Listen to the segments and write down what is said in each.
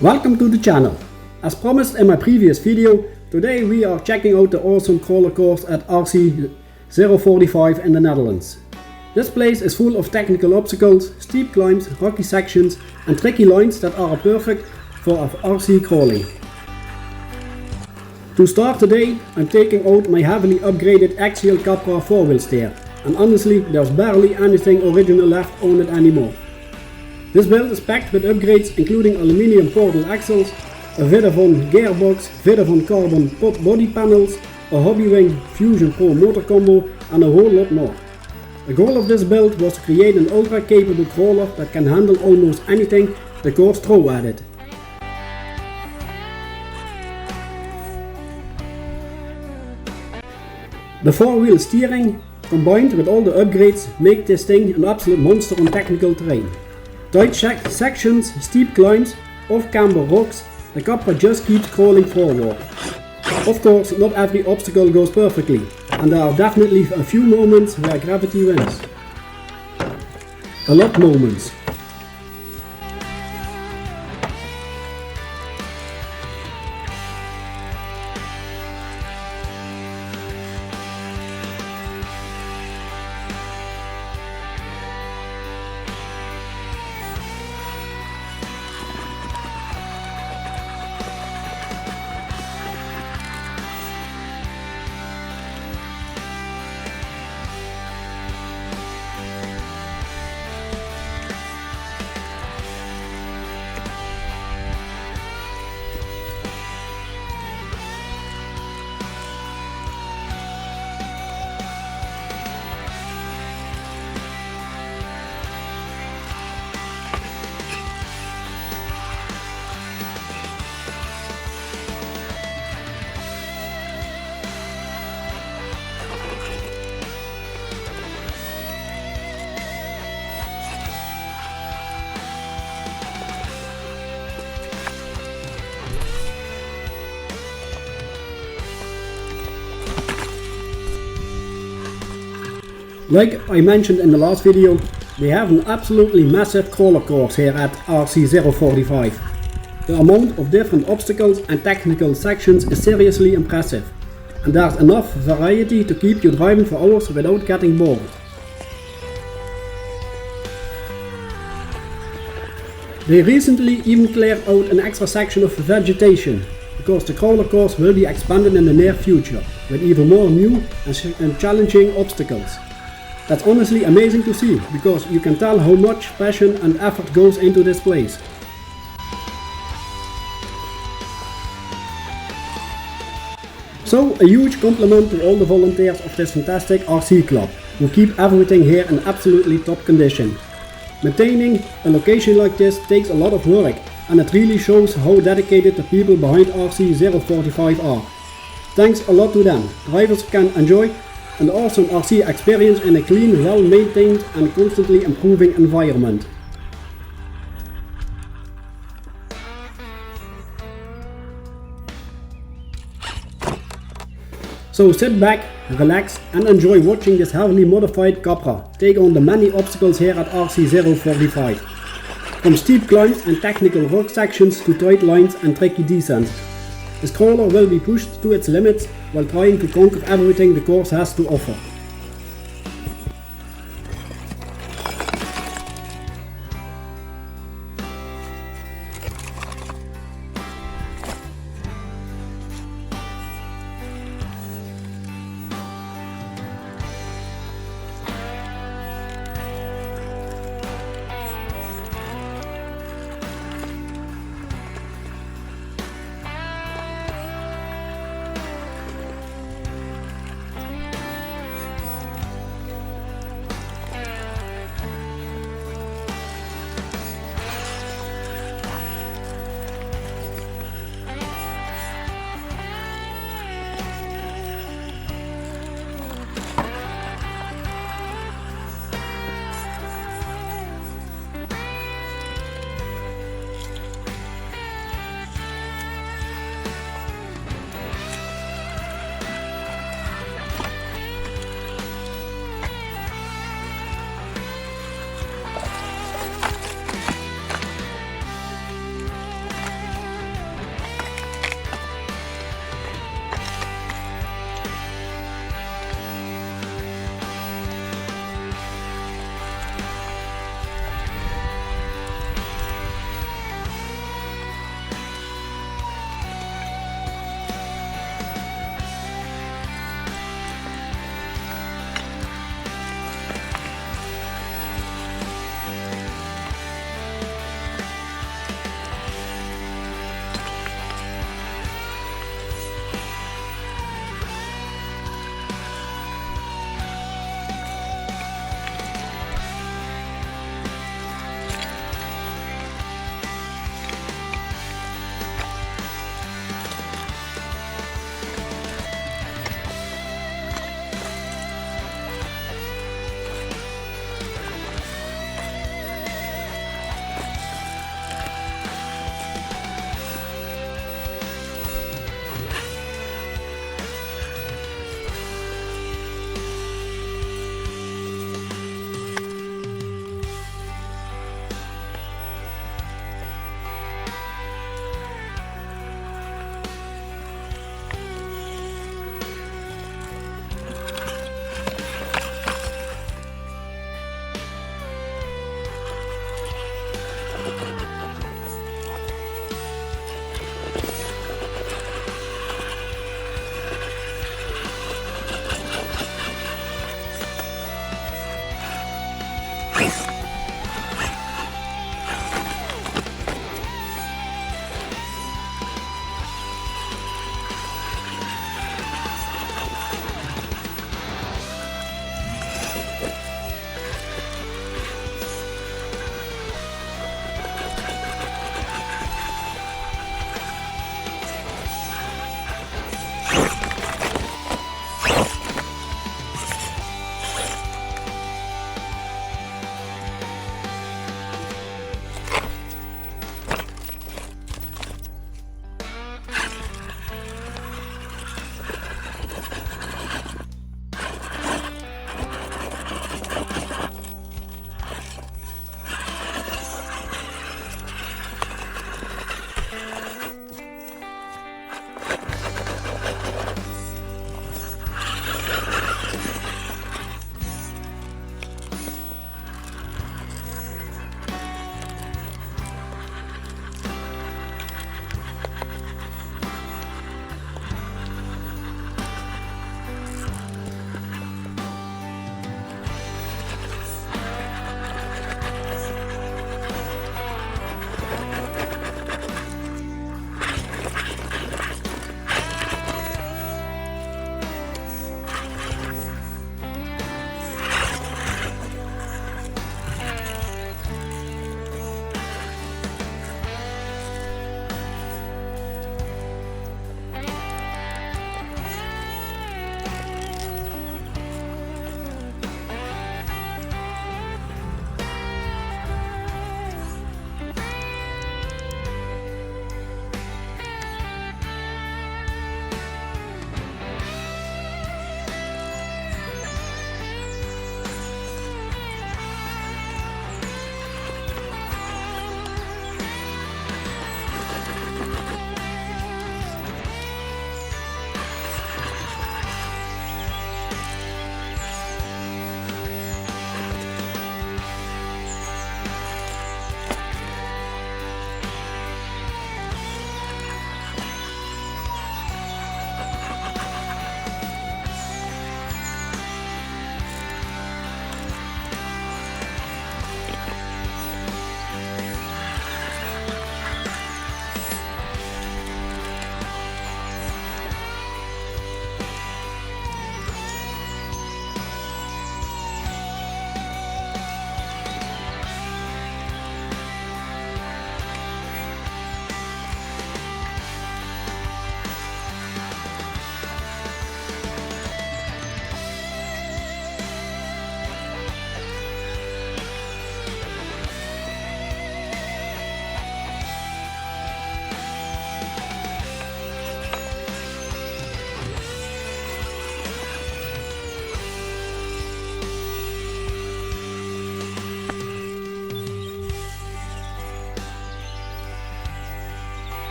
Welcome to the channel. As promised in my previous video, today we are checking out the awesome crawler course at RC045 in the Netherlands. This place is full of technical obstacles, steep climbs, rocky sections and tricky lines that are perfect for RC crawling. To start today, I'm taking out my heavily upgraded Axial Capra 4-wheel steer, and honestly there's barely anything original left on it anymore. This build is packed with upgrades including aluminium portal axles, a Vitavon gearbox, Vitavon carbon pot body panels, a Hobbywing Fusion Pro motor combo and a whole lot more. The goal of this build was to create an ultra capable crawler that can handle almost anything the course throws at it. The 4-wheel steering combined with all the upgrades make this thing an absolute monster on technical terrain. Tight sections, steep climbs, off-camber rocks, the Capra just keeps crawling forward. Of course, not every obstacle goes perfectly, and there are definitely a few moments where gravity wins. A lot moments. Like I mentioned in the last video, they have an absolutely massive crawler course here at RC045. The amount of different obstacles and technical sections is seriously impressive, and there's enough variety to keep you driving for hours without getting bored. They recently even cleared out an extra section of vegetation, because the crawler course will be expanded in the near future with even more new and challenging obstacles. That's honestly amazing to see, because you can tell how much passion and effort goes into this place. So a huge compliment to all the volunteers of this fantastic RC club, who keep everything here in absolutely top condition. Maintaining a location like this takes a lot of work, and it really shows how dedicated the people behind RC045 are. Thanks a lot to them. Drivers can enjoy an awesome RC experience in a clean, well-maintained and constantly improving environment. So sit back, relax and enjoy watching this heavily modified Capra take on the many obstacles here at RC045. From steep climbs and technical rock sections to tight lines and tricky descents. This crawler will be pushed to its limits while trying to conquer everything the course has to offer.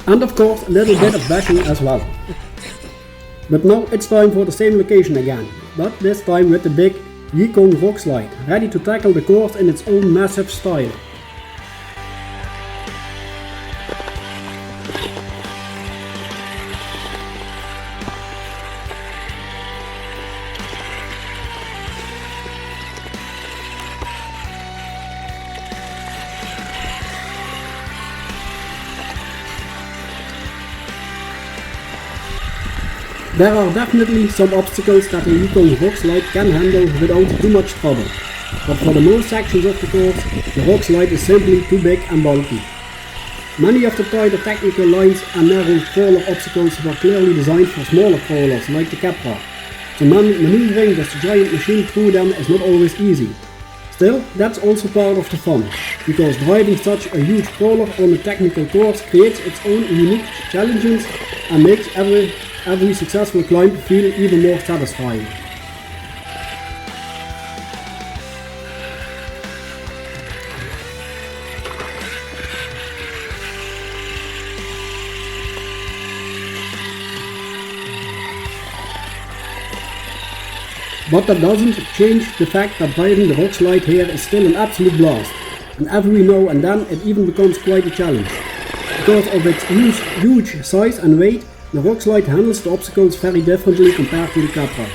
And of course a little bit of bashing as well. But now it's time for the same location again, but this time with the big JYKong Rockslide, ready to tackle the course in its own massive style. There are definitely some obstacles that the JYKong Rockslide can handle without too much trouble, but for the most sections of the course, the Rockslide is simply too big and bulky. Many of the tighter technical lines and narrow crawler obstacles were clearly designed for smaller crawlers like the Capra, so maneuvering this giant machine through them is not always easy. Still, that's also part of the fun, because driving such a huge crawler on a technical course creates its own unique challenges and makes every successful climb feel even more satisfying. But that doesn't change the fact that driving the Rockslide here is still an absolute blast, and every now and then it even becomes quite a challenge. Because of its huge size and weight, the Rockslide handles the obstacles very differently compared to the Capra.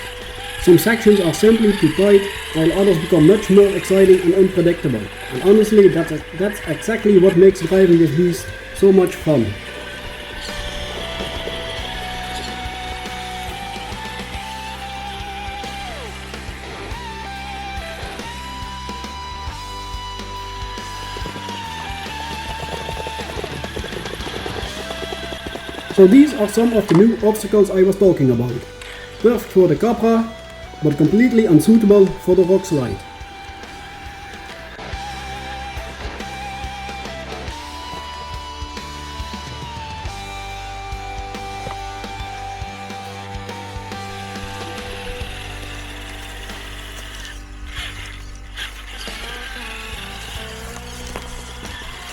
Some sections are simply too tight, while others become much more exciting and unpredictable, and honestly that's exactly what makes driving this beast so much fun. So these are some of the new obstacles I was talking about. Perfect for the Capra, but completely unsuitable for the Rockslide.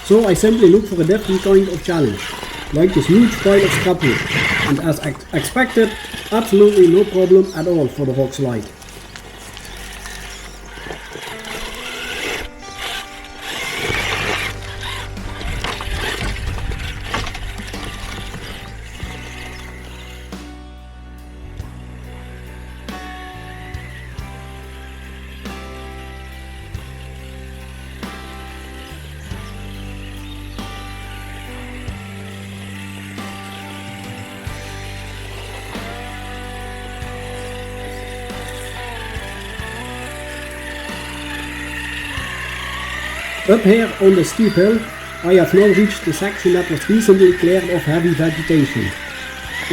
So I simply look for a different kind of challenge, like this huge pile of scrap wood, and as expected, absolutely no problem at all for the Rockslide. Up here on the steep hill, I have now reached the section that was recently cleared of heavy vegetation.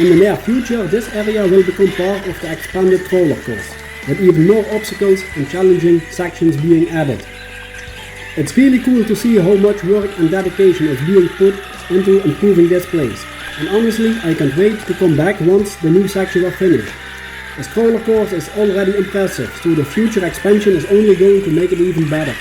In the near future, this area will become part of the expanded crawler course, with even more obstacles and challenging sections being added. It's really cool to see how much work and dedication is being put into improving this place, and honestly I can't wait to come back once the new sections are finished. This crawler course is already impressive, so the future expansion is only going to make it even better.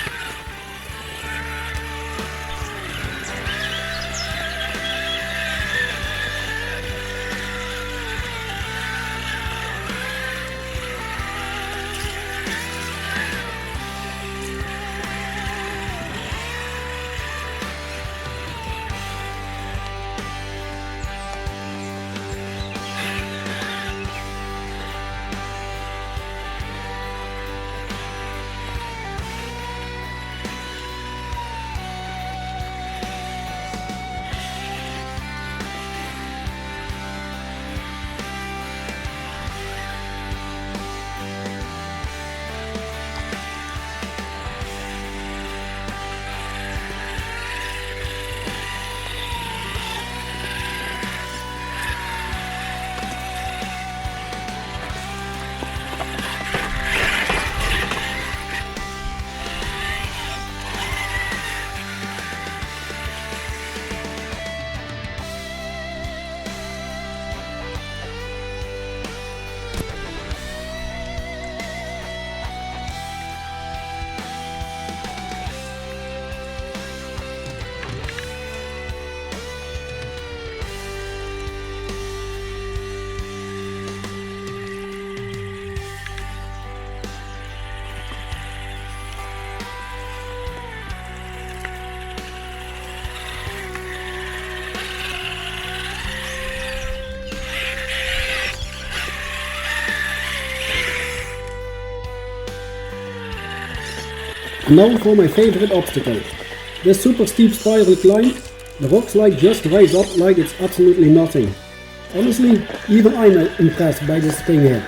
And now for my favorite obstacle. This super steep spiral climb, the Rockslide just rises up like it's absolutely nothing. Honestly, even I'm impressed by this thing here.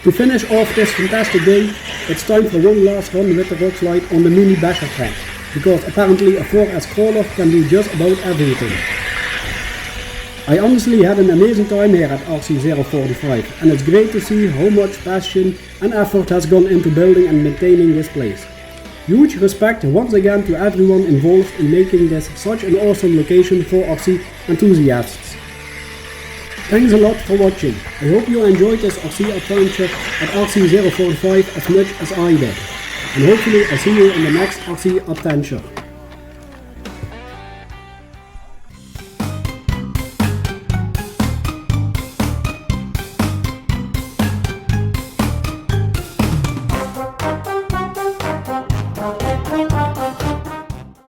To finish off this fantastic day, it's time for one last run with the Rockslide on the mini basher track, because apparently a 4S crawler can do just about everything. I honestly had an amazing time here at RC045, and it's great to see how much passion and effort has gone into building and maintaining this place. Huge respect once again to everyone involved in making this such an awesome location for RC enthusiasts. Thanks a lot for watching. I hope you enjoyed this RC adventure at RC045 as much as I did. And hopefully I'll see you in the next RC adventure.